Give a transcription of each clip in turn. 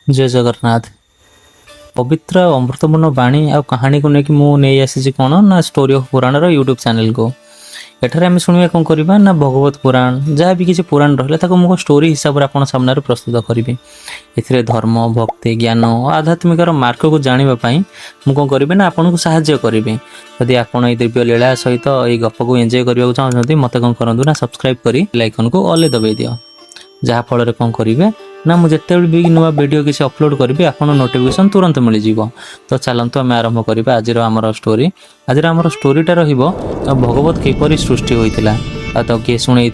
जय जगन्नाथ। पवित्र अमृतपूर्ण बाणी आ कहानी को लेकिन मुझे नहीं आसी कौन ना story of Puran YouTube channel को एठार आम शुणा कौन करवा ना भगवत पुराण जहाँ भी किसी पुराण रहा मुझे स्टोरी हिसाब से आप सामने प्रस्तुत करी ए धर्म भक्ति ज्ञान आध्यात्मिकर मार्ग को जानापी मुझे कौन करी ना आपन को साहाय्य करी यदि आप दिव्य लीला सहित ये गप को एंजॉय करने चाहते मत कौन करूँ ना सब्सक्राइब कर लाइकन को ऑल दबाई दियो जहाँफल कौन करेंगे ना मुझे भी नुआ वीडियो किसी अपलोड करी आप नोटिफिकेशन तुरंत मिल जाव। तो चलतु आम आरंभ करवा आज आमर स्टोरी। आज आमर स्टोरीटा भगवत किपरि सृष्टि होता तो किए शुणी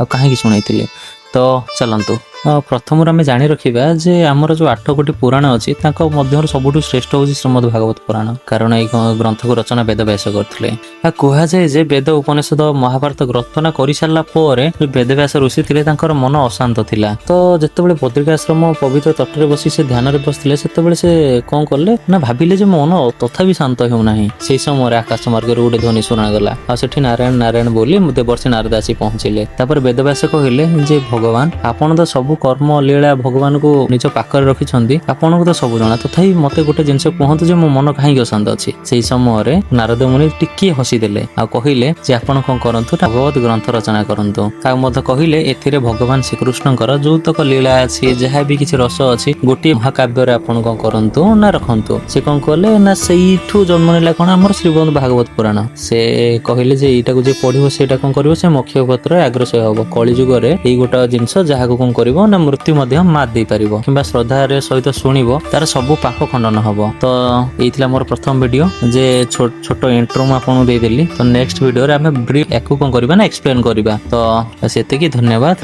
कहीं शुणी तो चलतु प्रथम आम जाणी रखा जे आमर जो 8 कोटी पुराण अच्छी सबुठ श्रेष्ठ हूँ श्रीमद भागवत पुराण कारण ये ग्रंथ को रचना वेद व्यास करते कहुए जे वेद उपनिषद महाभारत रचना कर सारा वेद व्यास ऋषि थे मन अशांत थिला तो जिते बद्रिकाश्रम पवित्र तटरे बसी से ध्यान बसते से कौन कले ना भाविले जे मन तथा शांत होना से समय आकाश मार्ग गोटे ध्वनि शुणागला आठी नारायण नारायण बोली देवर्षि नारद आसी पहुंचले वेद व्यास कहले जे भगवान आपन तो सब कर्म लीला भगवान को निज पाखर रखिछंती आपन को तो सब जना तथापि मते गोटे जिनस कहतु जे मो मन कहीं अशांत अच्छी से समय नारद मुनि टिके हसीदेले आ कहिले जे आपन कौन करंतु भगवत ग्रंथ रचना करंतु आ मते कहिले एथिरे भगवान श्रीकृष्णकर जो तक लीला अछि जहाँ भी किसी रस अच्छी गोटे महाकाव्य रे आपन कौन करंतु ना रखंतु से कौन कले ना सेठू जन्म नेला कोन हमर श्रीमद भागवत पुराण से कहिले जे एटा को जे पढिबो सेटा कौन करिवो से मोक्ष पत्र अग्रसर हबो कली जुग रे एई गोटा जिंस जहा को कौन करिवो ना मृत्यु मध्य मात दे पारिबो किंबा श्रद्धा रे सहित शुणिबो तार सब पाप खंडन हबो। तो एइथिला मोर प्रथम वीडियो जे छोट इंट्रो म आपन दे देली। तो नेक्स्ट वीडियो रे हमें ब्रीफ एको कोन करबा ना एक्सप्लेन करबा। तो सेते की धन्यवाद।